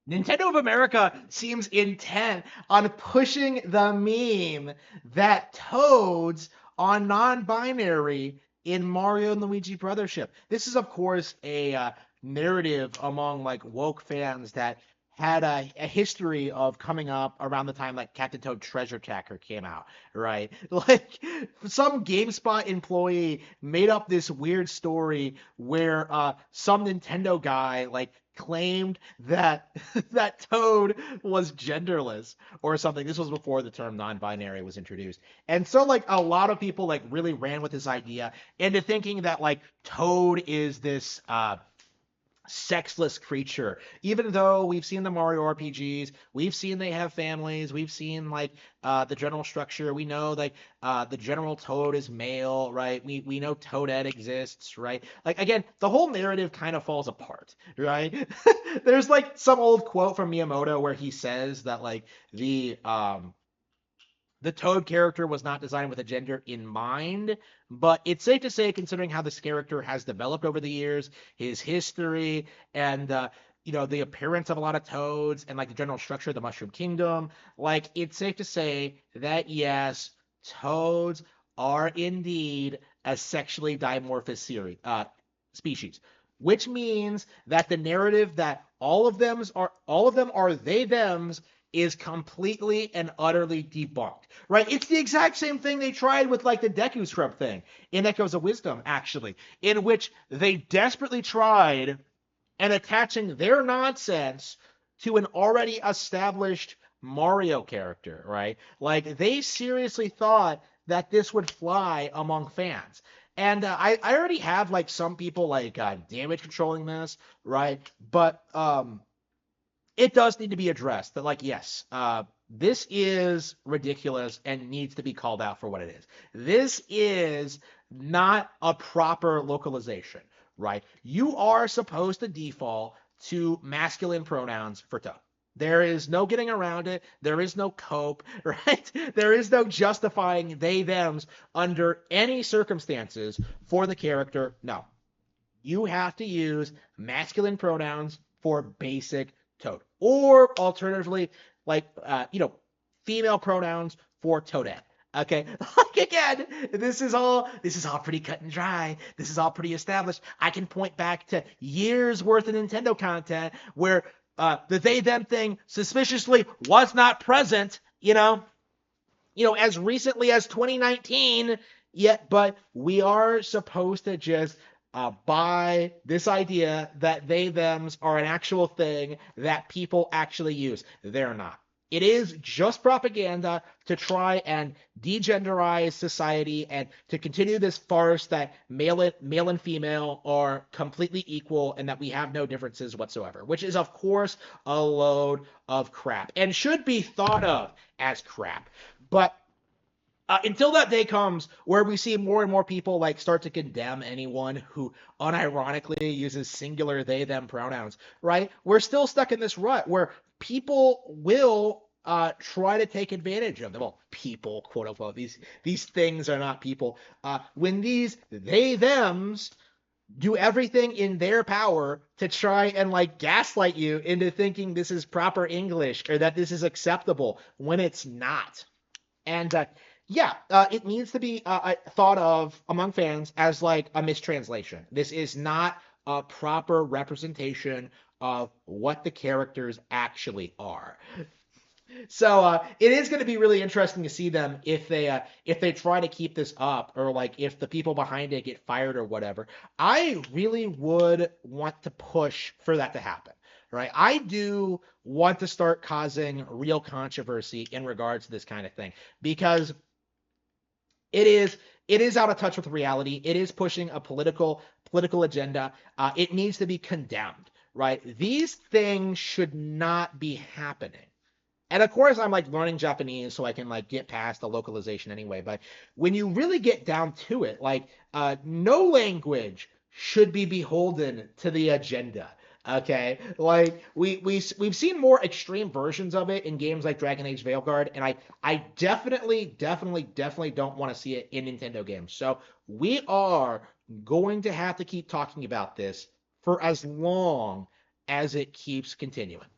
Nintendo of America seems intent on pushing the meme that Toads on non-binary in Mario and Luigi Brothership. This is, of course, a narrative among like woke fans that had a history of coming up around the time like Captain Toad Treasure Tracker came out, right? Like some GameSpot employee made up this weird story where some Nintendo guy like claimed that that Toad was genderless or something. This was before the term non-binary was introduced. And so like a lot of people like really ran with this idea into thinking that like Toad is this sexless creature. Even though we've seen the Mario RPGs, we've seen they have families, we've seen like the general structure. We know like the general Toad is male, right? We know Toadette exists, right? Like again, the whole narrative kind of falls apart, right? There's like some old quote from Miyamoto where he says that like the Toad character was not designed with a gender in mind, but it's safe to say, considering how this character has developed over the years, his history, and the appearance of a lot of Toads, and like the general structure of the Mushroom Kingdom, like it's safe to say that yes, Toads are indeed a sexually dimorphous species, which means that the narrative that all of them are they them's is completely and utterly debunked, right? It's the exact same thing they tried with like the Deku Scrub thing in Echoes of Wisdom, actually, in which they desperately tried and attaching their nonsense to an already established Mario character, right? Like they seriously thought that this would fly among fans. And I already have like some people like damage controlling this, right? But it does need to be addressed that like yes, this is ridiculous and needs to be called out for what it is. This is not a proper localization, right? You are supposed to default to masculine pronouns for Toad. There is no getting around it. There is no cope, right? There is no justifying they thems under any circumstances for the character. No, you have to use masculine pronouns for basic Toad, or alternatively, like female pronouns for Toadette. Okay, like again, this is all pretty cut and dry. This is all pretty established. I can point back to years worth of Nintendo content where the they them thing suspiciously was not present. As recently as 2019. Yet, but we are supposed to just buy this idea that they thems are an actual thing that people actually use. They're not. It is just propaganda to try and degenderize society and to continue this farce that male and female are completely equal and that we have no differences whatsoever, which is, of course, a load of crap and should be thought of as crap. But until that day comes where we see more and more people like start to condemn anyone who unironically uses singular they them pronouns, right? We're still stuck in this rut where people will try to take advantage of them. Well, people, quote unquote. These things are not people. When these they thems do everything in their power to try and like gaslight you into thinking this is proper English or that this is acceptable when it's not. And yeah, it needs to be thought of among fans as like a mistranslation. This is not a proper representation of what the characters actually are. So it is going to be really interesting to see them if they try to keep this up or like if the people behind it get fired or whatever. I really would want to push for that to happen. Right. I do want to start causing real controversy in regards to this kind of thing because it is out of touch with reality. It is pushing a political agenda. It needs to be condemned, right? These things should not be happening. And of course, I'm like learning Japanese so I can like get past the localization anyway. But when you really get down to it, like no language should be beholden to the agenda. Okay, like we've seen more extreme versions of it in games like Dragon Age Veilguard, and I definitely don't want to see it in Nintendo games. So we are going to have to keep talking about this for as long as it keeps continuing.